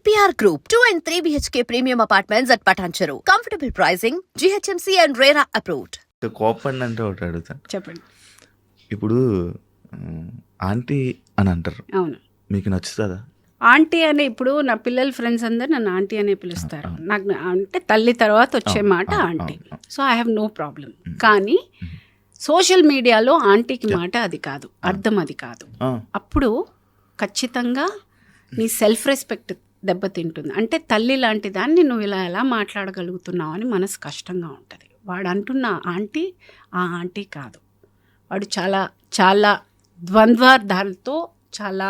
EPR Group, 2 and 3 BHK premium apartments at Patancheru. Comfortable pricing, GHMC and RERA approved. కోపండి అంటే ఒకటి అడుగుతాను. చెప్పండి. ఇప్పుడు ఆంటీ అని అంటారు, అవును, మీకు నచ్చుతుందా? ఆంటీ అనే ఇప్పుడు నా పిల్లల ఫ్రెండ్స్ అందరు నన్ను ఆంటీ అనే పిలుస్తారు. నాకు అంటే తల్లి తర్వాత వచ్చే మాట aunty. So I have no problem. కానీ సోషల్ మీడియాలో ఆంటీకి మాట అది కాదు, అర్థం అది కాదు. అప్పుడు ఖచ్చితంగా నీ సెల్ఫ్ రెస్పెక్ట్ దెబ్బతింటుంది. అంటే తల్లి లాంటి దాన్ని నువ్వు ఇలా ఎలా మాట్లాడగలుగుతున్నావు అని మనసు కష్టంగా ఉంటుంది. వాడు అంటున్న ఆంటీ ఆ ఆంటీ కాదు. వాడు చాలా చాలా ద్వంద్వార్థాలతో చాలా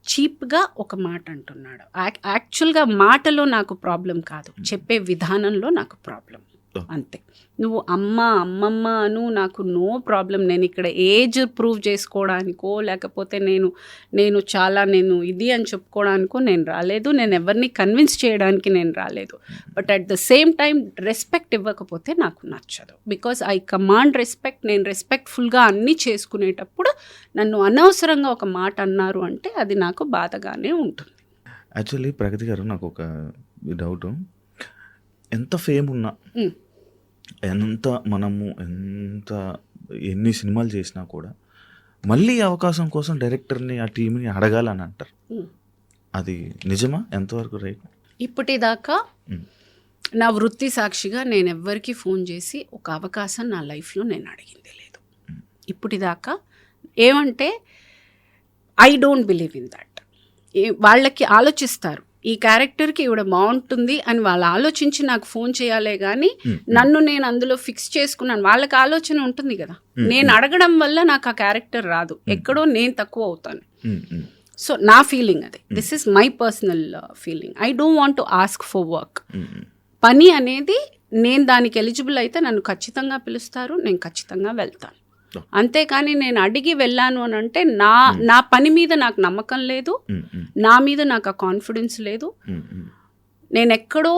చీప్గా ఒక మాట అంటున్నాడు. యాక్చువల్గా మాటలో నాకు ప్రాబ్లం కాదు, చెప్పే విధానంలో నాకు ప్రాబ్లం. అంతే. నువ్వు అమ్మమ్మ అను, నాకు నో ప్రాబ్లం. నేను ఇక్కడ ఏజ్ ప్రూవ్ చేసుకోవడానికో లేకపోతే నేను చాలా ఇది అని చెప్పుకోవడానికో నేను రాలేదు. నేను ఎవరిని కన్విన్స్ చేయడానికి నేను రాలేదు. But at the same time respect ఇవ్వకపోతే నాకు నచ్చదు. Because I command respect. నేను రెస్పెక్ట్ఫుల్గా అన్నీ చేసుకునేటప్పుడు నన్ను అనవసరంగా ఒక మాట అన్నారు అంటే అది నాకు బాధగానే ఉంటుంది. యాక్చువల్లీ ప్రగతి గారు, నాకు ఒక డౌట్. ఎంత ఫేమ్ ఉన్నా, ఎన్ని సినిమాలు చేసినా కూడా మళ్ళీ అవకాశం కోసం డైరెక్టర్ని, ఆ టీంని అడగాలని అంటారు. అది నిజమా? ఎంతవరకు రైట్? ఇప్పటిదాకా నా వృత్తి సాక్షిగా నేను ఎవ్వరికి ఫోన్ చేసి ఒక అవకాశం నా లైఫ్లో నేను అడిగింది లేదు. ఇప్పటిదాకా ఏమంటే I don't believe in that. వాళ్ళకి ఆలోచిస్తారు, ఈ క్యారెక్టర్కి ఇవిడ బాగుంటుంది అని వాళ్ళు ఆలోచించి నాకు ఫోన్ చేయాలే కానీ నన్ను నేను అందులో ఫిక్స్ చేసుకున్నాను. వాళ్ళకి ఆలోచన ఉంటుంది కదా. నేను అడగడం వల్ల నాకు ఆ క్యారెక్టర్ రాదు, ఎక్కడో నేను తక్కువ అవుతాను. సో నా ఫీలింగ్ అది. This is my personal feeling. I don't want to ask for work. పని అనేది నేను దానికి ఎలిజిబుల్ అయితే నన్ను ఖచ్చితంగా పిలుస్తారు, నేను ఖచ్చితంగా వెళ్తాను. అంతేకాని నేను అడిగి వెళ్ళాను అని అంటే నా పని మీద నాకు నమ్మకం లేదు, నా మీద నాకు ఆ కాన్ఫిడెన్స్ లేదు. నేను ఎక్కడో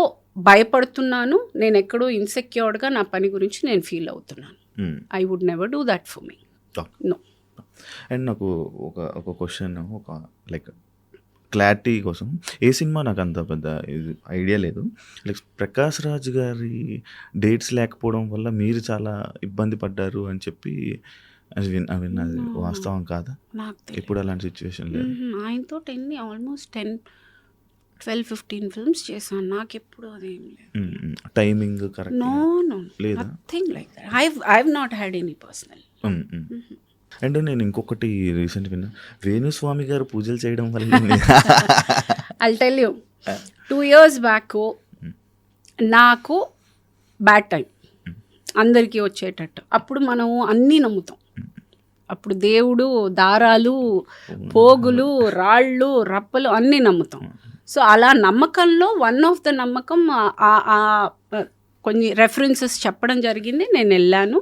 భయపడుతున్నాను, నేను ఎక్కడో ఇన్సెక్యూర్డ్గా నా పని గురించి నేను ఫీల్ అవుతున్నాను. I would never do that for me. No. And నాకు ఒక క్వశ్చన్, ఒక లైక్ క్లారిటీ కోసం. ఏ సినిమా నాకు అంత పెద్ద ఐడియా లేదు. లైక్ ప్రకాష్ రాజ్ గారి డేట్స్ లేకపోవడం వల్ల మీరు చాలా ఇబ్బంది పడ్డారు అని చెప్పి విన్నది వాస్తవం కాదా? ఇప్పుడు అలాంటి సిచ్యువేషన్ లేదు. ఆయనతో ఆల్మోస్ట్ 10-12-15 ఫిల్మ్స్ చేశాను. నాకు ఎప్పుడు అదేం లేదు. Timing correct? నో లేదా? Nothing like that. I have not had any personal. And నేను ఇంకొకటి రీసెంట్ విన్నా, వేణుస్వామి గారు పూజలు చేయడం వల్ల I'll tell you, 2 years back నాకు బ్యాడ్ టైం అందరికీ వచ్చేటట్టు. అప్పుడు మనం అన్నీ నమ్ముతాం. అప్పుడు దేవుడు, దారాలు, పోగులు, రాళ్ళు, రప్పలు అన్నీ నమ్ముతాం. సో అలా నమ్మకంలో వన్ ఆఫ్ ద నమ్మకం కొన్ని రెఫరెన్సెస్ చెప్పడం జరిగింది. నేను వెళ్ళాను.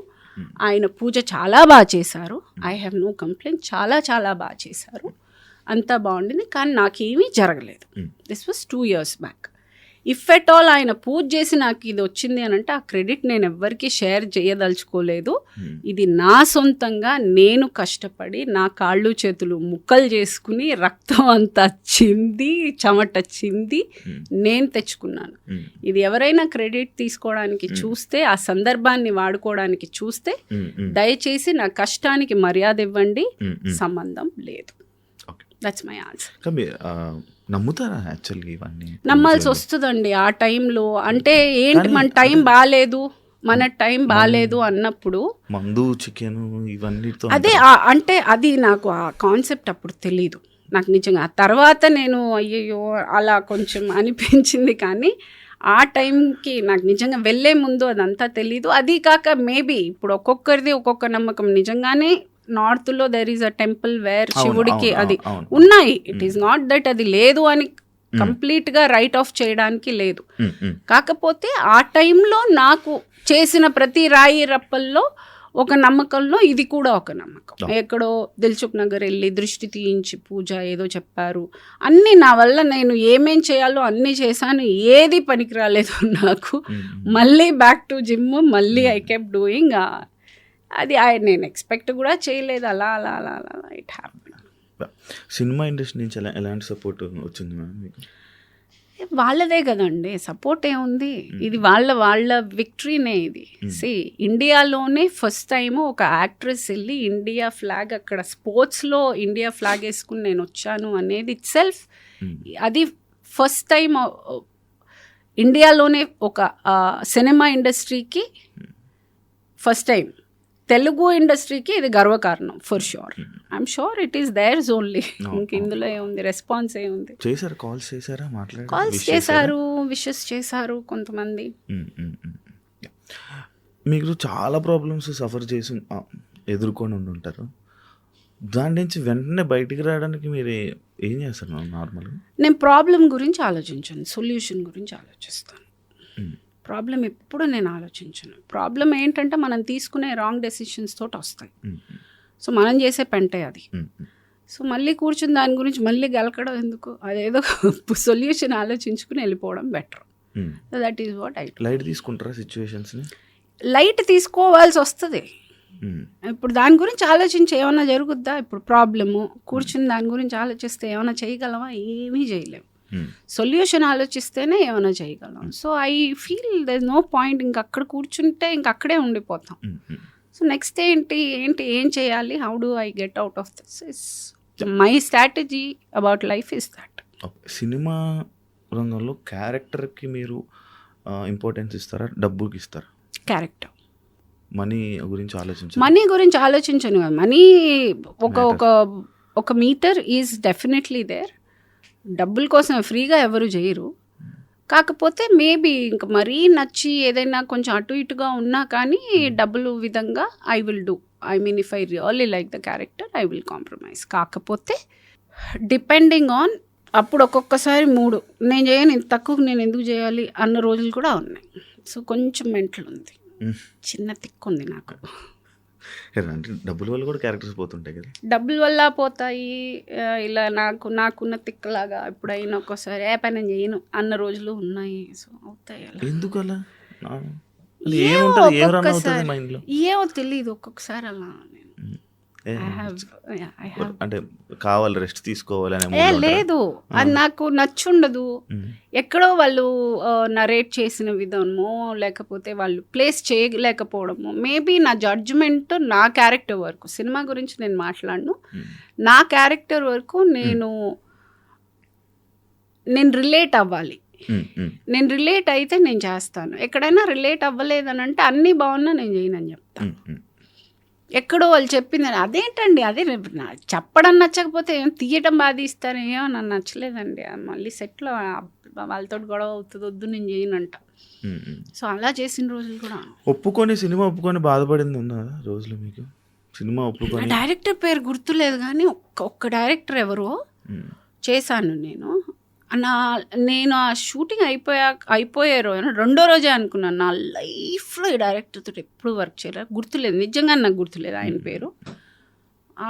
ఆయన పూజ చాలా బాగా చేశారు. I have no complaint. చాలా చాలా బాగా చేశారు, అంతా బాగుండింది. కానీ నాకేమీ జరగలేదు. This was 2 years back. If at all ఆయన పూజ చేసి నాకు ఇది వచ్చింది అని అంటే ఆ క్రెడిట్ నేను ఎవ్వరికీ షేర్ చేయదలుచుకోలేదు. ఇది నా సొంతంగా నేను కష్టపడి నా కాళ్ళు చేతులు ముక్కలు చేసుకుని రక్తం అంతా చింది చెమట చింది నేను తెచ్చుకున్నాను. ఇది ఎవరైనా క్రెడిట్ తీసుకోవడానికి చూస్తే, ఆ సందర్భాన్ని వాడుకోవడానికి చూస్తే దయచేసి నా కష్టానికి మర్యాద ఇవ్వండి, సంబంధం లేదు. That's my answer. నమ్ముతారా యాక్చువల్గా ఇవన్నీ? నమ్మాల్సి వస్తుందండి ఆ టైంలో. అంటే ఏంటి, మన టైం బాగాలేదు అన్నప్పుడు మందు, చికెన్ ఇవన్నీ అదే. అంటే అది నాకు ఆ కాన్సెప్ట్ అప్పుడు తెలీదు నాకు నిజంగా. తర్వాత నేను అయ్యయ్యో అలా కొంచెం అనిపించింది. కానీ ఆ టైంకి నాకు నిజంగా వెళ్ళే ముందు అదంతా తెలీదు. అది కాక మేబీ ఇప్పుడు ఒక్కొక్కరిది ఒక్కొక్క నమ్మకం. నిజంగానే నార్త్లో there is a temple where శివుడికి అది ఉన్నాయి. ఇట్ ఈస్ నాట్ దట్ అది లేదు అని కంప్లీట్గా రైట్ ఆఫ్ చేయడానికి లేదు. కాకపోతే ఆ టైంలో నాకు చేసిన ప్రతి రాయి రప్పల్లో ఒక నమ్మకంలో ఇది కూడా ఒక నమ్మకం. ఎక్కడో దిల్సుఖ్ నగర్ వెళ్ళి దృష్టి తీయించి పూజ ఏదో చెప్పారు. అన్నీ నా వల్ల నేను ఏమేం చేయాలో అన్నీ చేశాను, ఏది పనికి రాలేదు నాకు. మళ్ళీ బ్యాక్ టు జిమ్, మళ్ళీ ఐ కెప్ డూయింగ్. అది నేను ఎక్స్పెక్ట్ కూడా చేయలేదు. అలా అలా అలా అలా ఇట్ హ్యాపెన్. సినిమా ఇండస్ట్రీ నుంచి ఎలాంటి సపోర్ట్ వచ్చింది మ్యామ్ మీకు? వాళ్ళదే కదండి, సపోర్ట్ ఏముంది, ఇది వాళ్ళ విక్టరీనే ఇది. సి ఇండియాలోనే ఫస్ట్ టైం ఒక యాక్ట్రెస్ వెళ్ళి ఇండియా ఫ్లాగ్ అక్కడ స్పోర్ట్స్లో ఇండియా ఫ్లాగ్ వేసుకుని నేను వచ్చాను అనేది ఇట్ సెల్ఫ్, అది ఫస్ట్ టైం ఇండియాలోనే ఒక సినిమా ఇండస్ట్రీకి ఫస్ట్ టైం, తెలుగు ఇండస్ట్రీకి ఇది గర్వకారణం for sure. I'm sure it is there's only. ఇంక ఇందులో ఏముంది, రెస్పాన్స్ ఏముంది. చేశారు, కాల్స్ చేశారా, మాట్లాడారు, కాల్స్ చేశారు, విషెస్ చేశారు కొంతమంది. మీరు చాలా ప్రాబ్లమ్స్ సఫర్ చేసి ఎదుర్కొని ఉంటారు. దాని నుంచి వెంటనే బయటికి రావడానికి మీరు ఏం చేస్తారు నార్మల్గా? నేను ప్రాబ్లం గురించి ఆలోచించాను, సొల్యూషన్ గురించి ఆలోచిస్తాను. ప్రాబ్లం ఎప్పుడు నేను ఆలోచించను. ప్రాబ్లం ఏంటంటే మనం తీసుకునే రాంగ్ డెసిషన్స్ తోటి వస్తాయి. సో మనం చేసే పెంటే అది. సో మళ్ళీ కూర్చుని దాని గురించి మళ్ళీ గెలకడం ఎందుకు, అదేదో సొల్యూషన్ ఆలోచించుకుని వెళ్ళిపోవడం better. So that is what I. Light తీసుకుంటారా సిచ్యువేషన్స్ని? లైట్ తీసుకోవాల్సి వస్తుంది. ఇప్పుడు దాని గురించి ఆలోచించి ఏమైనా జరుగుద్దా? ఇప్పుడు ప్రాబ్లము కూర్చుని దాని గురించి ఆలోచిస్తే ఏమైనా చేయగలమా? ఏమీ చేయలేము. సొల్యూషన్ ఆలోచిస్తేనే ఏమైనా చేయగలం. So I feel there is no point, ఇంక అక్కడ కూర్చుంటే ఇంక అక్కడే ఉండిపోతాం. సో నెక్స్ట్ ఏం చేయాలి, how do I get out of this, is my strategy about life is that. Cinema రంగంలో క్యారెక్టర్కి మీరు ఇంపార్టెన్స్ ఇస్తారా, డబ్బుకి ఇస్తారా? క్యారెక్టర్. మనీ గురించి ఆలోచించను. మనీ ఒక మీటర్ ఈజ్ డెఫినెట్లీ దేర్. డబ్బుల కోసం ఫ్రీగా ఎవరు చేయరు. కాకపోతే మేబీ ఇంకా మరీ నచ్చి ఏదైనా కొంచెం అటు ఇటుగా ఉన్నా కానీ డబ్బులు విధంగా I will do. I mean if I really like the character I will compromise. కాకపోతే డిపెండింగ్ ఆన్, అప్పుడు ఒక్కొక్కసారి మూడు, నేను చేయను, ఇంత తక్కువ నేను ఎందుకు చేయాలి అన్న రోజులు కూడా ఉన్నాయి. సో కొంచెం మెంటల్ ఉంది, చిన్న తిక్కు ఉంది నాకు. అంటే డబ్బుల వల్ల కూడా క్యారెక్టర్స్ పోతుంటాయి కదా? డబ్బుల వల్ల పోతాయి. ఇలా నాకున్న తిక్కలాగా ఎప్పుడైనా ఒక్కోసారి ఏ పని చేయను అన్న రోజులు ఉన్నాయి. సో అవుతాయి అలా. ఎందుకు అలా? ఏమో తెలియదు, ఒక్కొక్కసారి అలా. అంటే కావాలి, రెస్ట్ తీసుకోవాలి. లేదు, అది నాకు నచ్చుండదు. ఎక్కడో వాళ్ళు నరేట్ చేసిన విధమో లేకపోతే వాళ్ళు ప్లేస్ చేయలేకపోవడము, మేబీ నా జడ్జ్మెంట్ నా క్యారెక్టర్ వరకు, సినిమా గురించి నేను మాట్లాడను, నా క్యారెక్టర్ వరకు నేను రిలేట్ అవ్వాలి. నేను రిలేట్ అయితే నేను చేస్తాను. ఎక్కడైనా రిలేట్ అవ్వలేదని అంటే అన్నీ బాగున్నా నేను చేయనని చెప్తాను. ఎక్కడో వాళ్ళు చెప్పింది అదేంటండి, అదే చెప్పడం నచ్చకపోతే ఏం తీయటం బాధ ఇస్తారు, ఏమో నన్ను నచ్చలేదండి, మళ్ళీ సెట్లో వాళ్ళతో గొడవ అవుతుంది, వద్దు నేను చేయనంట. సో అలా చేసిన రోజులు కూడా. సినిమా ఒప్పుకొని బాధపడింది ఉందా రోజులు మీకు? సినిమా ఒప్పుకొని డైరెక్టర్ పేరు గుర్తులేదు కానీ ఒక్క డైరెక్టర్ ఎవరో చేశాను నేను ఆ షూటింగ్ అయిపోయే రోజు రెండో రోజే అనుకున్నాను నా లైఫ్లో ఈ డైరెక్టర్తో ఎప్పుడు వర్క్ చేయలేదు, గుర్తులేదు, నిజంగా నాకు గుర్తులేదు ఆయన పేరు. ఆ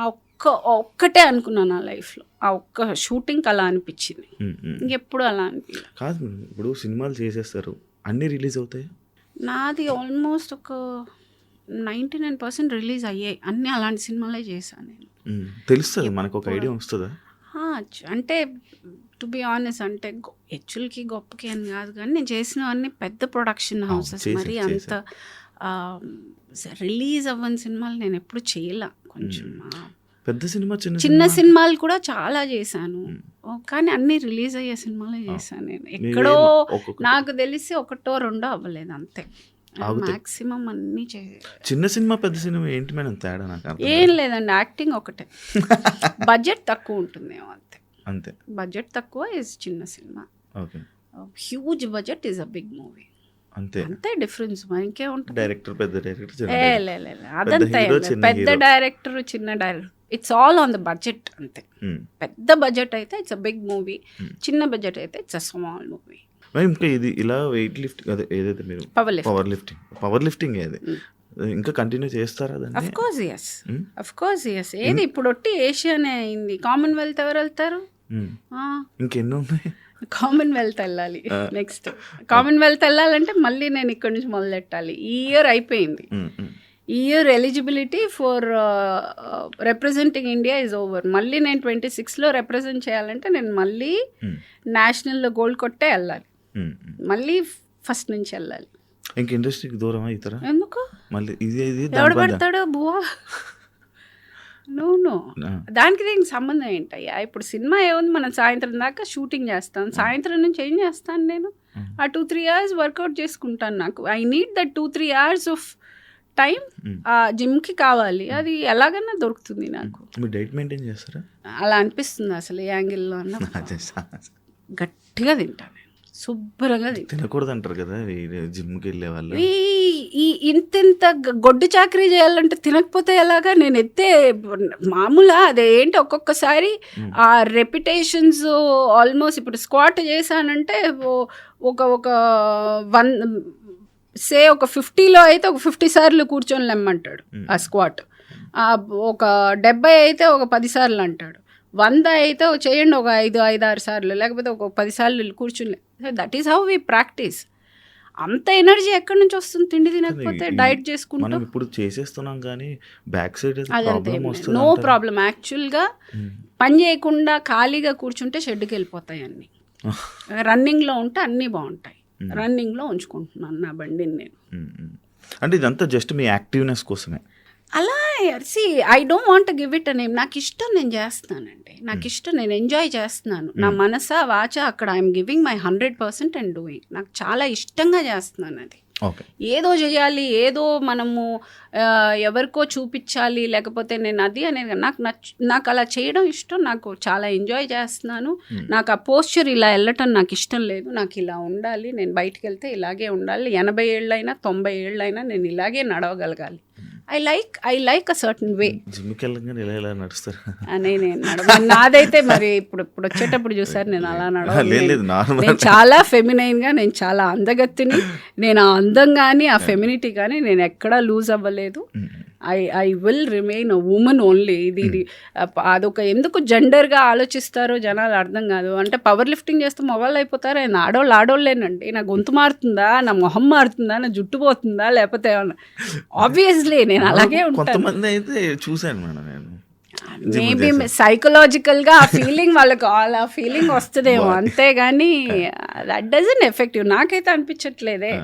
ఒక్కటే అనుకున్నాను నా లైఫ్లో, ఆ ఒక్క షూటింగ్కి అలా అనిపించింది, ఇంకెప్పుడు అలా అనిపించలేదు. కాదు, ఇప్పుడు సినిమాలు చేసేస్తారు, అన్నీ రిలీజ్ అవుతాయి. నాది ఆల్మోస్ట్ ఒక 99% రిలీజ్ అయ్యాయి, అన్నీ అలాంటి సినిమాలే చేశాను నేను. తెలుస్తుంది మనకు, ఒక ఐడియా వస్తుందా? అంటే టు బి ఆనెస్ట్, అంటే హెచ్చులకి గొప్పకి అని కాదు కానీ నేను చేసినవన్నీ పెద్ద ప్రొడక్షన్ హౌసెస్, మరి అంత రిలీజ్ అవ్వని సినిమాలు నేను ఎప్పుడు చేయలే. కొంచెం పెద్ద సినిమా, చిన్న సినిమాలు కూడా చాలా చేశాను, కానీ అన్ని రిలీజ్ అయ్యే సినిమాలే చేశాను నేను. ఎక్కడో నాకు తెలిసి ఒకటో రెండో అవ్వలేదు అంతే, మాక్సిమం అన్ని చిన్న సినిమా పెద్ద సినిమా ఏంటి మేడం తేడా? నాకు ఏం లేదండి, యాక్టింగ్ ఒకటే, బడ్జెట్ తక్కువ ఉంటుందేమో అంతే. బడ్జెట్ తక్కువ ఇస్ చిన్న సినిమా, huge budget is a big movie, అంతే డిఫరెన్స్. మనకే ఉంటుంది. డైరెక్టర్ పెద్ద డైరెక్టర్, అదంతా పెద్ద డైరెక్టర్ చిన్న director, it's all on the budget అంతే. పెద్ద బడ్జెట్ అయితే ఇట్స్ అ బిగ్ మూవీ, చిన్న బడ్జెట్ అయితే ఇట్స్ అ స్మాల్ మూవీ. ఇంకా ఇది ఇలా వెయిట్ లిఫ్టింగ్, అదే ఏదైతే మీరు పవర్ లిఫ్టింగ్ ఏది ఇంకా కంటిన్యూ చేస్తారా? Of course yes. ఏది ఇప్పుడు ఒట్టి ఏషియానే అయింది, కామన్వెల్త్ ఎవరు వెళ్తారు? ఇంకెన్నో ఉన్నాయి. కామన్వెల్త్ వెళ్ళాలి, నెక్స్ట్ కామన్వెల్త్ వెళ్ళాలంటే మళ్ళీ నేను ఇక్కడ నుంచి మొదలెట్టాలి. ఈ ఇయర్ అయిపోయింది, ఈ year eligibility for representing India is over. మళ్ళీ నేను 26లో రిప్రజెంట్ చేయాలంటే నేను మళ్ళీ నేషనల్లో గోల్డ్ కొట్టే వెళ్ళాలి, మళ్ళీ ఫస్ట్ నుంచి వెళ్ళాలి. ఇంక ఇండస్ట్రీకి దూరం అవుతారా? ఎందుకు? మళ్ళీ ఇది ఎవడు పడతాడో బువా. నో దానికి దీనికి సంబంధం ఏంటయ్యా? ఇప్పుడు సినిమా ఏముంది, మనం సాయంత్రం దాకా షూటింగ్ చేస్తాను, సాయంత్రం నుంచి ఏం చేస్తాను నేను? ఆ 2-3 hours వర్కౌట్ చేసుకుంటాను. నాకు I need that 2-3 hours of time ఆ జిమ్కి కావాలి. అది ఎలాగన్నా దొరుకుతుంది నాకు. మీరు డైట్ మెయింటైన్ చేస్తారా? అలా అనిపిస్తుంది అసలు ఏ యాంగిల్లో అన్న. గట్టిగా తింటాను నేను, శుభ్రంగా తింటాను. తినకూడదు అంటారు కదా జిమ్కి వెళ్ళే వాళ్ళు. ఈ ఇంత గొడ్డు చాకరీ చేయాలంటే తినకపోతే ఎలాగా? నేను ఎత్తే మామూలా అదేంటి, ఒక్కొక్కసారి ఆ రెప్యుటేషన్స్ ఆల్మోస్ట్ ఇప్పుడు స్క్వాట్ చేశానంటే ఒక 50లో అయితే ఒక 50 సార్లు కూర్చొని లెమ్మంటాడు ఆ స్క్వాట్. ఒక 70 అయితే ఒక 10 సార్లు అంటాడు. 100 అయితే చేయండి ఒక 5-6 సార్లు, లేకపోతే ఒక 10 సార్లు కూర్చుని. That is how we practice. అంత ఎనర్జీ ఎక్కడి నుంచి వస్తుంది తిండి తినకపోతే, డైట్ చేసుకుంటాం. ఇప్పుడు చేసేస్తున్నాం కానీ బ్యాక్ సైడ్ నో ప్రాబ్లం. యాక్చువల్గా పని చేయకుండా ఖాళీగా కూర్చుంటే షెడ్కి వెళ్ళిపోతాయి అన్నీ. రన్నింగ్లో ఉంటే అన్నీ బాగుంటాయి. రన్నింగ్లో ఉంచుకుంటున్నాను నా బండిని నేను. అంటే ఇదంతా జస్ట్ మీ యాక్టివ్నెస్ కోసమే. అలా I don't want give it a name. నాకు ఇష్టం, నేను చేస్తానండి. నాకు ఇష్టం, నేను ఎంజాయ్ చేస్తున్నాను. నా మనసా వాచ అక్కడ I'm giving my 100% and doing. నాకు చాలా ఇష్టంగా చేస్తున్నాను అది. ఏదో చేయాలి, ఏదో మనము ఎవరికో చూపించాలి, లేకపోతే నేను అది అనేది నాకు అలా చేయడం ఇష్టం. నాకు చాలా ఎంజాయ్ చేస్తున్నాను. నాకు ఆ పోస్చర్ ఇలా వెళ్ళటం నాకు ఇష్టం లేదు. నాకు ఇలా ఉండాలి, నేను బయటికి వెళ్తే ఇలాగే ఉండాలి. 80 ఏళ్ళైనా 90 ఏళ్ళైనా నేను ఇలాగే నడవగలగాలి. I like a certain way. నాదైతే మరి ఇప్పుడు వచ్చేటప్పుడు చూసారు నేను అలా నడవలేదు. నేను చాలా ఫెమినైన్ గా, నేను చాలా అందగత్తిని. నేను ఆ అందం కానీ ఆ ఫెమినిటీ కానీ నేను ఎక్కడా లూజ్ అవ్వలేదు. I will remain a women only. ఇది అదొక ఎందుకు జెండర్గా ఆలోచిస్తారో జనాలు అర్థం కాదు. అంటే పవర్ లిఫ్టింగ్ చేస్తే మొబైల్ అయిపోతారు. ఆయన ఆడోళ్ళేనండి. నా గొంతు మారుతుందా, నా మొహం మారుతుందా, నా జుట్టు పోతుందా, లేకపోతే ఆబ్వియస్లీ నేను అలాగే ఉంటాను. అయితే చూసాను మేడం నేను. మేబీ సైకలాజికల్గా ఆ ఫీలింగ్ వాళ్ళకి ఆ ఫీలింగ్ వస్తుందేమో, అంతేగాని దట్ డజంట్ ఎఫెక్టివ్. నాకైతే అనిపించట్లేదే.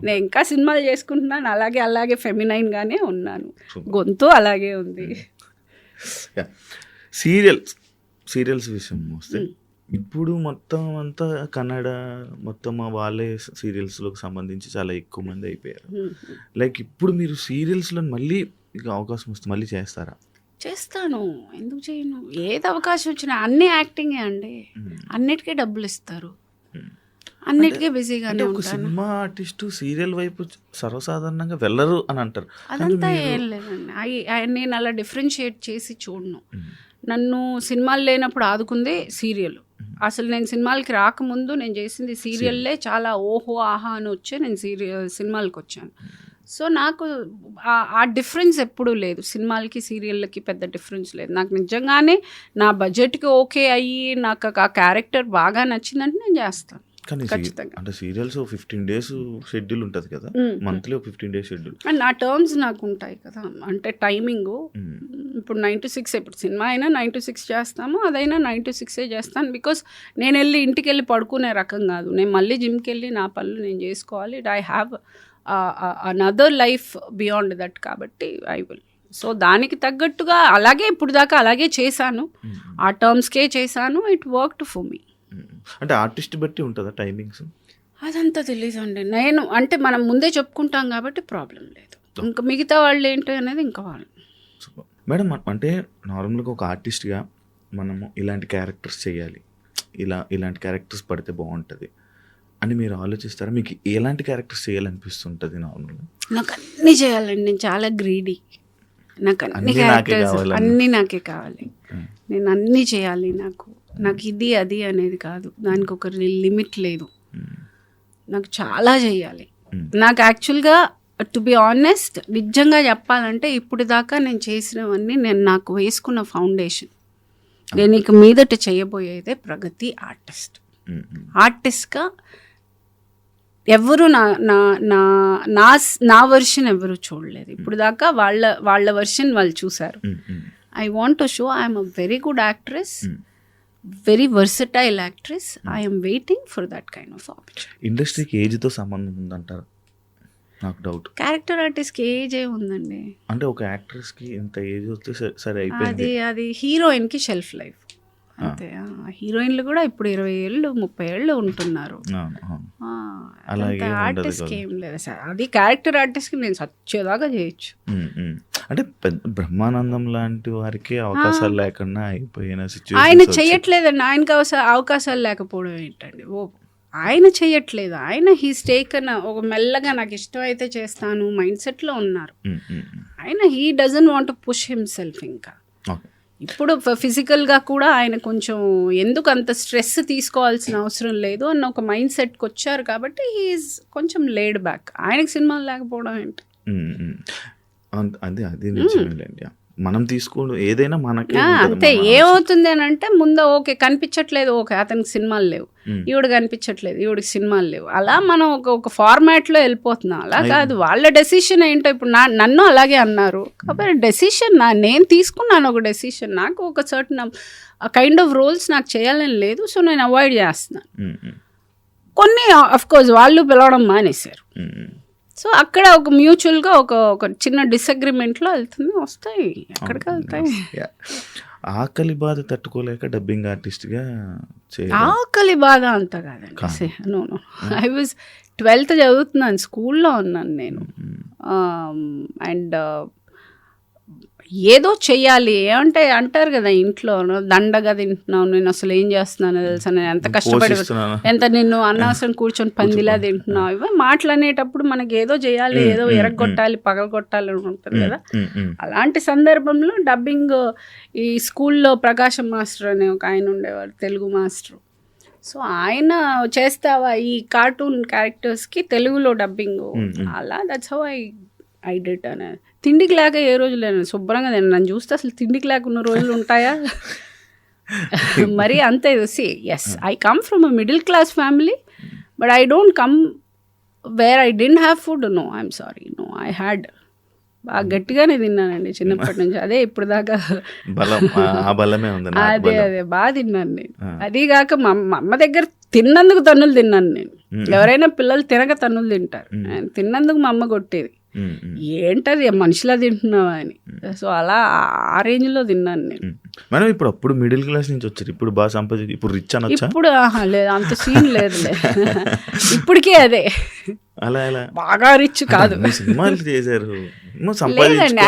నేను ఇంకా సినిమాలు చేసుకుంటున్నాను, అలాగే ఫెమినైన్ గానే ఉన్నాను. గొంతు అలాగే ఉంది. సీరియల్స్ విషయం వస్తే ఇప్పుడు మొత్తం అంతా కన్నడ మొత్తం వాళ్ళే సీరియల్స్లోకి సంబంధించి చాలా ఎక్కువ మంది అయిపోయారు. లైక్ ఇప్పుడు మీరు సీరియల్స్లో మళ్ళీ ఇక అవకాశం వస్తే మళ్ళీ చేస్తారా? చేస్తాను, ఎందుకు చేయను? ఏది అవకాశం వచ్చినా అన్ని యాక్టింగే అండి. అన్నిటికీ డబ్బులు ఇస్తారు, అన్నిటికీ బిజీగానే ఉంటాను. సినిమా ఆర్టిస్టు సీరియల్ వైపు సర్వసాధారణంగా వెళ్ళరు అని అంటారు. అదంతా ఏం లేదండి. నేను అలా డిఫరెన్షియేట్ చేసి చూడను. నన్ను సినిమాలు లేనప్పుడు ఆదుకుంది సీరియల్. అసలు నేను సినిమాలకి రాకముందు నేను చేసింది సీరియల్లే. చాలా ఓహో ఆహా అని వచ్చే నేను సినిమాలకు వచ్చాను. సో నాకు ఆ డిఫరెన్స్ ఎప్పుడూ లేదు. సినిమాలకి సీరియళ్ళకి పెద్ద డిఫరెన్స్ లేదు. నాకు నిజంగానే నా బడ్జెట్కి ఓకే అయ్యి నాకు ఆ క్యారెక్టర్ బాగా నచ్చిందంటే నేను చేస్తాను. కానీ అంటే సీరియల్స్ 15 days షెడ్యూల్ ఉంటుంది కదా, మంత్లీ 15 days షెడ్యూల్. అండ్ నా టర్మ్స్ నాకు ఉంటాయి కదా, అంటే టైమింగ్. ఇప్పుడు 9 to 6, ఇప్పుడు సినిమా అయినా 9 to 6 చేస్తాము, అదైనా 9 to 6 చేస్తాను. బికాస్ నేను వెళ్ళి ఇంటికి వెళ్ళి పడుకునే రకం కాదు. నేను మళ్ళీ జిమ్కి వెళ్ళి నా పనులు నేను చేసుకోవాలి. I have another life beyond that. కాబట్టి ఐ విల్. సో దానికి తగ్గట్టుగా అలాగే ఇప్పుడు దాకా అలాగే చేశాను, ఆ టర్మ్స్కే చేశాను. It worked for me. అంటే ఆర్టిస్ట్ బట్టి ఉంటుందా టైమింగ్స్? అదంతా తెలీదండి. నేను అంటే మనం ముందే చెప్పుకుంటాం కాబట్టి ప్రాబ్లం లేదు. ఇంకా మిగతా వాళ్ళు ఏంటి అనేది ఇంకా వాళ్ళు. మేడం, అంటే నార్మల్గా ఒక ఆర్టిస్ట్గా మనము ఇలాంటి క్యారెక్టర్స్ చేయాలి, ఇలాంటి క్యారెక్టర్స్ పడితే బాగుంటుంది అని మీరు ఆలోచిస్తారా? మీకు ఎలాంటి క్యారెక్టర్స్ చేయాలనిపిస్తుంటుంది నార్మల్గా? నాకు అన్నీ చేయాలండి. నేను చాలా గ్రీడీ. నాకు అన్ని క్యారెక్టర్స్ అన్నీ నాకే కావాలి. నేను అన్నీ చేయాలి. నాకు ఇది అది అనేది కాదు, దానికి ఒక లిమిట్ లేదు. నాకు చాలా చేయాలి. నాకు యాక్చువల్గా టు బి ఆనెస్ట్ నిజంగా చెప్పాలంటే ఇప్పుడు దాకా నేను చేసినవన్నీ నేను నాకు వేసుకున్న ఫౌండేషన్. నేను ఇక మీదట చేయబోయేదే ప్రగతి ఆర్టిస్ట్గా ఎవరు నా నా నా నా నా వర్షన్ ఎవరు చూడలేదు ఇప్పుడు దాకా. వాళ్ళ వర్షన్ వాళ్ళు చూసారు. I want to show I'm a very good actress, very versatile actress. I'm waiting for that kind of opportunity. ఇండస్ట్రీకి ఏజ్తో సంబంధం ఉందంటారు? నాకు డౌట్. క్యారెక్టర్ ఆర్టిస్ట్కి ఏజ్ ఏ ఉందండి? అంటే ఒక యాక్ట్రెస్కి ఇంత ఏజ్ వస్తే సరే అయిపోయింది. అది హీరోయిన్కి షెల్ఫ్ లైఫ్ అంతే. హీరోయిన్లు కూడా ఇప్పుడు 20 ఏళ్ళు 30 ఏళ్ళు ఉంటున్నారు. ఆర్టిస్ట్కి ఏం లేదు సార్. అది క్యారెక్టర్ ఆర్టిస్ట్కి నేను సచ్చేదాకా చేయొచ్చు. అంటే బ్రహ్మానందం లాంటి వారికి అవకాశాలు లేకుండా అయిపోయిన సిచ్యువేషన్. ఆయన చెయ్యట్లేదండి. ఆయనకి అవకాశాలు లేకపోవడం ఏంటండి? ఆయన చెయ్యట్లేదు. ఆయన హీస్ టేకన్ ఒక మెల్లగా నాకు ఇష్టమైతే చేస్తాను మైండ్ సెట్లో ఉన్నారు ఆయన. He doesn't want to push himself. ఇంకా ఇప్పుడు ఫిజికల్గా కూడా ఆయన కొంచెం ఎందుకు అంత స్ట్రెస్ తీసుకోవాల్సిన అవసరం లేదు అన్న ఒక మైండ్ సెట్కి వచ్చారు కాబట్టి హీఈస్ కొంచెం లేడ్ బ్యాక్. ఆయనకి సినిమాలు లేకపోవడం ఏంటి? అది నిజమేలేండి. మనం తీసుకోవడం ఏదైనా మనకి అంతే. ఏమవుతుంది అని అంటే ముందు ఓకే కనిపించట్లేదు, ఓకే అతనికి సినిమాలు లేవు, ఈవిడ కనిపించట్లేదు, ఈవిడికి సినిమాలు లేవు, అలా మనం ఒక ఫార్మాట్లో వెళ్ళిపోతున్నాం. అలా కాదు, వాళ్ళ డెసిషన్ ఏంటో. ఇప్పుడు నన్ను అలాగే అన్నారు కాబట్టి డెసిషన్ నేను తీసుకున్నాను. ఒక డెసిషన్ నాకు ఒక సర్టన్ కైండ్ ఆఫ్ రోల్స్ నాకు చేయాలని లేదు, సో నేను అవాయిడ్ చేస్తున్నాను. కొన్ని అఫ్కోర్స్ వాళ్ళు పిలవడం మానేశారు. సో అక్కడ ఒక మ్యూచువల్గా ఒక చిన్న డిసగ్రిమెంట్లో వెళ్తుంది, వస్తాయి, ఎక్కడికి వెళ్తాయి. ఆకలి బాధ తట్టుకోలేక డబ్బింగ్ ఆర్టిస్ట్గా ఆకలి బాధ అంత కాదండి. నో ఐ వాజ్ 12th చదువుతున్నాను, స్కూల్లో ఉన్నాను నేను. అండ్ ఏదో చెయ్యాలి ఏమంటే అంటారు కదా ఇంట్లో, దండగా తింటున్నావు, నేను అసలు ఏం చేస్తున్నాను తెలుసా, నేను ఎంత కష్టపడి ఎంత నిన్ను అనవసరం కూర్చొని పందిలా తింటున్నావు, ఇవే మాట్లాడేటప్పుడు మనకి ఏదో చేయాలి, ఏదో ఎరగొట్టాలి, పగలగొట్టాలి అని ఉంటుంది కదా. అలాంటి సందర్భంలో డబ్బింగ్ ఈ స్కూల్లో ప్రకాశం మాస్టర్ అనే ఒక ఆయన ఉండేవారు, తెలుగు మాస్టర్. సో ఆయన చేస్తావా ఈ కార్టూన్ క్యారెక్టర్స్కి తెలుగులో డబ్బింగ్, అలా దట్స్ హౌ ఐ డిడ్ అనే. తిండికి లేక ఏ రోజు లేను, శుభ్రంగా నేను నన్ను చూస్తే అసలు తిండికి లేకున్న రోజులు ఉంటాయా? మరి అంతే. See as I come from a middle class family but I don't come where I didn't have food. No I'm sorry, no I had. బాగా గట్టిగానే తిన్నానండి చిన్నప్పటి నుంచి. అదే ఇప్పుడు దాకా అదే బాగా తిన్నాను నేను. అదీగాక మా అమ్మ దగ్గర తిన్నందుకు తన్నులు తిన్నాను నేను. ఎవరైనా పిల్లలు తినక తన్నులు తింటారు, తిన్నందుకు మా అమ్మ కొట్టేది, ఏంటది మనిషిలా తింటున్నావా అని. సో అలా ఆ రేంజ్లో తిన్నాను నేను. మనం ఇప్పుడు అప్పుడు మిడిల్ క్లాస్ నుంచి వచ్చారు, ఇప్పుడు బాగా సంపాదించి ఇప్పుడు రిచ్ అనొచ్చా? ఇప్పుడు లేదు, అంత సీన్ లేదులే. ఇప్పటికే అదే అలా అలా బాగా రిచ్ కాదు. సినిమాలు చేశారు, లేదండి.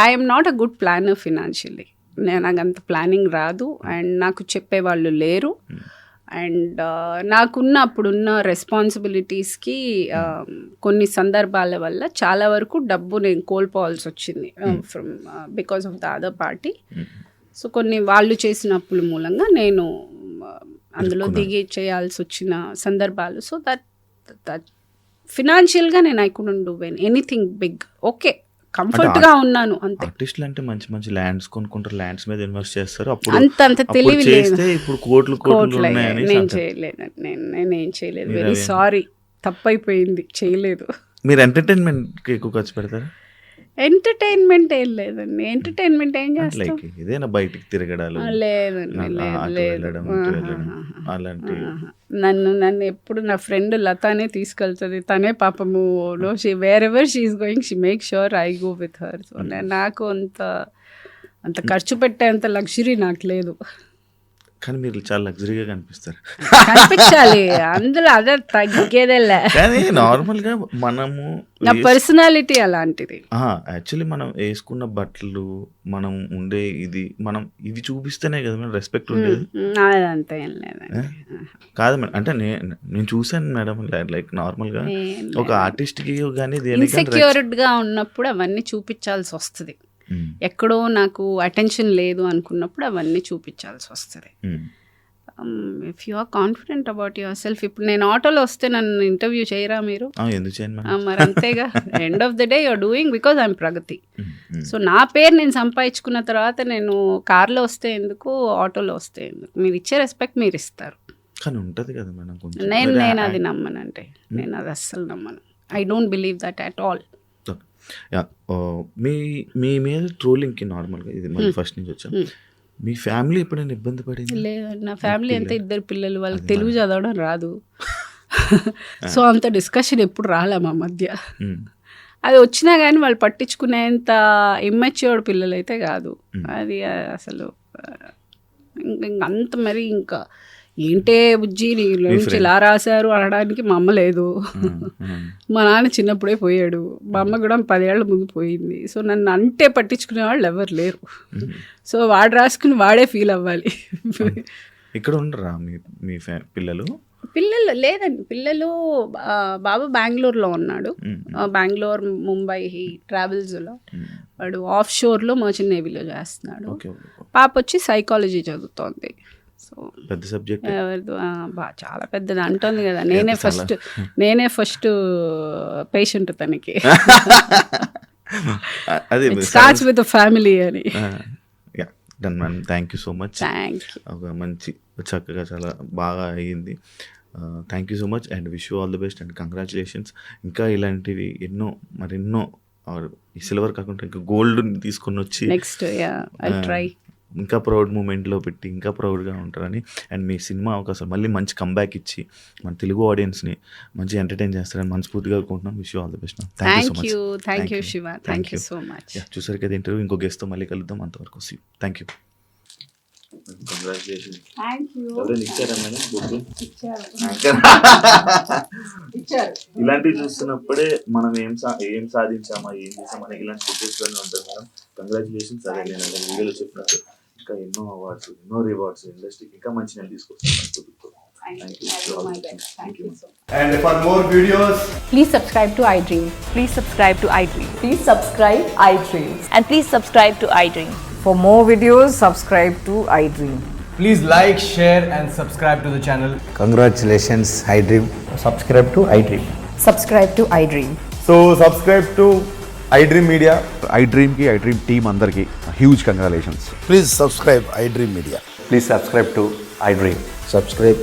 I'm not a good planner financially. నాకు అంత ప్లానింగ్ రాదు, అండ్ నాకు చెప్పేవాళ్ళు లేరు. అండ్ నాకున్న అప్పుడున్న రెస్పాన్సిబిలిటీస్కి కొన్ని సందర్భాల వల్ల చాలా వరకు డబ్బు నేను కోల్పోవాల్సి వచ్చింది from because of the other party. So కొన్ని వాళ్ళు చేసిన అప్పుల మూలంగా నేను అందులో దిగి చేయాల్సి వచ్చిన సందర్భాలు. సో దట్ ఫినాన్షియల్గా నేను I couldn't do anything big. Okay comfort గా ఉన్నాను అంతే. ఆర్టిస్టులు అంటే మంచి మంచి ల్యాండ్స్ కొనుక్కుంటారు, ల్యాండ్స్ మీద ఇన్వెస్ట్ చేస్తారు. అంత తెలివి లేదు. ఇప్పుడు కోట్లు నేను చేయలేదు, నేనేం చేయలేదు. వెరీ సారీ, తప్పైపోయింది, చేయలేదు. మీరు ఎంటర్టైన్మెంట్ ఎక్కువ ఖర్చు పెడతారా? ఎంటర్టైన్మెంట్ ఏం లేదండి. ఎంటర్టైన్మెంట్ ఏం చేస్తాం, ఇదేనా బయటికి తిరగడాలు? లేదండి, నన్ను ఎప్పుడు నా ఫ్రెండ్ లతానే తీసుకెళ్తుంది. తనే పాపము wear ever she is going she make sure I go with her. So నాకు అంత ఖర్చు పెట్టేంత లగ్జరీ నాకు లేదు. కానీ మీరు చాలా లగ్జరీగా కనిపించాలి, అందులో అదే తగ్గేదేలే. కానీ నార్మల్గా మనము నా పర్సనాలిటీ అలాంటిది. యాక్చువల్లీ మనం వేసుకున్న బట్టలు, మనం ఉండే మనం ఇది చూపిస్తేనే కదా మేడం రెస్పెక్ట్ ఉండేది. అదంతా ఏం లేదండి. కాదు మేడం, అంటే నేను చూసాను మేడం, లైక్ నార్మల్గా ఒక ఆర్టిస్ట్కి కానీ ఇన్సెక్యూర్డ్గా ఉన్నప్పుడు అవన్నీ చూపించాల్సి వస్తుంది. ఎక్కడో నాకు అటెన్షన్ లేదు అనుకున్నప్పుడు అవన్నీ చూపించాల్సి వస్తుంది. If you are confident about your yourself నేను ఆటోలో వస్తే నన్ను ఇంటర్వ్యూ చేయరా మీరు? మరి అంతేగా. End of the day you're doing because I'm Pragathi. So నా పేరు నేను సంపాదించుకున్న తర్వాత నేను కార్లో వస్తే ఎందుకు, ఆటోలో వస్తే ఎందుకు? మీరు ఇచ్చే రెస్పెక్ట్ మీరు ఇస్తారు. కానీ ఉంటది కదా మేడం కొంచెం. నేను అది నమ్మనంటే, నేను అది అస్సలు నమ్మను. I don't believe that at all. మీ మీ మీద ట్రోలింగ్కి నార్మల్గా ఇది మళ్ళీ ఫస్ట్ నుంచి వచ్చాం, మీ ఫ్యామిలీ ఎప్పుడైనా ఇబ్బంది పడింది? లేదండి, నా ఫ్యామిలీ అంతా 2 పిల్లలు, వాళ్ళకి తెలుగు చదవడం రాదు. సో అంత డిస్కషన్ ఎప్పుడు రాలే మా మధ్య. అది వచ్చినా కానీ వాళ్ళు పట్టించుకునేంత ఇమ్మెచ్యూర్డ్ పిల్లలు అయితే కాదు. అది అసలు ఇంకంత మరి ఇంకా ఏంటే బుజ్జి నుంచి ఇలా రాశారు అనడానికి మా అమ్మ లేదు. మా నాన్న చిన్నప్పుడే పోయాడు, మా అమ్మ కూడా 10 ఏళ్ల ముందు పోయింది. సో నన్ను అంటే పట్టించుకునే వాళ్ళు ఎవరు లేరు. సో వాడు రాసుకుని వాడే ఫీల్ అవ్వాలి. ఇక్కడ ఉండరా మీ పిల్లలు? పిల్లలు లేదండి, పిల్లలు బాబు బెంగళూరులో ఉన్నాడు. బెంగళూరు, ముంబై ట్రావెల్స్లో. వాడు ఆఫ్ షోర్లో మర్చెంట్ నేవీలో చేస్తున్నాడు. పాప వచ్చి సైకాలజీ చదువుతోంది. సో పెద్ద సబ్జెక్ట్, చాలా పెద్దది అంటోంది కదా. నేనే ఫస్ట్ పేషెంట్ తనకి. స్టార్ట్స్ విత్ ఫ్యామిలీ అని. Done ma'am, thank you so much. Thank you. ఒక మంచి చక్కగా చాలా బాగా అయ్యింది. Thank you so much and wish you all the best and congratulations. ఇంకా ఇలాంటివి మరెన్నో ఈ సిల్వర్ కాకుండా ఇంకా గోల్డ్ తీసుకొని వచ్చి నెక్స్ట్ ట్రై ఇంకా ప్రౌడ్ మూమెంట్లో పెట్టి ఇంకా ప్రౌడ్గా ఉంటారని, అండ్ మీ సినిమా అవకాశం మళ్ళీ మంచి కంబ్యాక్ ఇచ్చి మన తెలుగు ఆడియన్స్ని మంచి ఎంటర్టైన్ చేస్తారని మనస్ఫూర్తిగా కోరుకుంటున్నాం. Wish you all the best. Thank you Shiva, thank you so much. చూసారు కదా ఇంటర్వ్యూ, ఇంకో గెస్ట్తో మళ్ళీ కలుద్దాం. అంతవరకు సీ. Thank you. కంగ్రాచులేషన్. ఇలాంటివి చూస్తున్నప్పుడే మనం ఏం సాధించామా, ఏం చేసామని ఇలాంటి సిచ్యువేషన్ ఉంటుంది మేడం. కంగ్రాచులేషన్స్. అదే నేను వీడియోలో చెప్పినట్టు ఇంకా ఎన్నో అవార్డ్స్, ఎన్నో రివార్డ్స్ ఇండస్ట్రీకి ఇంకా మంచి నేను తీసుకొస్తాను. Thank you. And for more videos, please subscribe to iDream. Please subscribe to iDream. Please subscribe iDream. And please subscribe to iDream. For more videos, subscribe to iDream. please like, share and subscribe to the channel. Congratulations, iDream. Subscribe to iDream. Subscribe to iDream. So subscribe to iDream Media. iDream team అందరికి huge congratulations. Please subscribe iDream Media. Please subscribe to iDream. Subscribe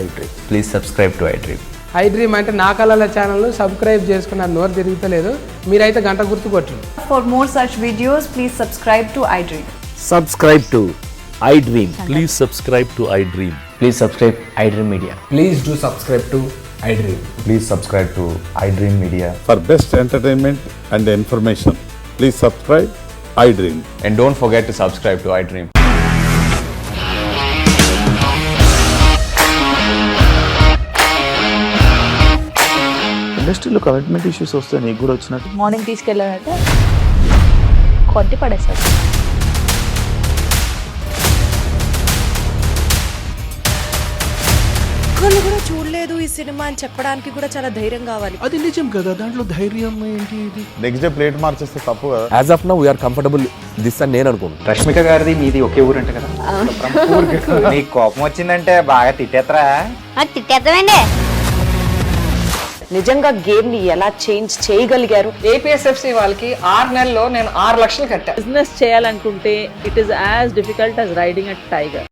iDream. Please subscribe to iDream. iDream అంటే నా కళల ఛానల్ను subscribe చేసుకున్న నోరు తిరుగుతలేదు, మీరైతే గంట గుర్తు కొట్టండి. For more such videos, please subscribe to iDream. Subscribe to iDream. Please subscribe to iDream. Please subscribe iDream Media. Please do subscribe to iDream. Please subscribe to iDream Media. For best entertainment and information, please subscribe iDream. And don't forget to subscribe to iDream. ఇండస్ట్రీలో commitment issues వస్తే నీకు కూడా వచ్చినట్టు? Morning తీసుకెళ్ళారంటే కొట్టి పడేస్తారు. ఒక్కళ్ళు కూడా చూడలేదు ఈ సినిమా అని చెప్పడానికి కూడా చాలా ధైర్యం కావాలి. అది నిజం కదా, దాంట్లో ధైర్యం ఏంటి? ఇది నెక్స్ట్ డే ప్లేట్ మార్చేస్తే తప్పు కదా. As of now we're comfortable this అని నేను అనుకుంటున్నాను. రష్మిక గారిది మీది ఒకే ఊరు అంట కదా? నీకు కోపం వచ్చిందంటే బాగా తిట్టేత్తరా? తిట్టేద్దామండి. నిజంగా గేమ్ ని ఎలా చేంజ్ చేయగలిగారు? ఏపీఎస్ఎఫ్సి వాళ్ళకి 6 నెలల్లో నేను 6 లక్షలు కట్టా. బిజినెస్ చేయాలనుకుంటే it is as difficult as riding a tiger.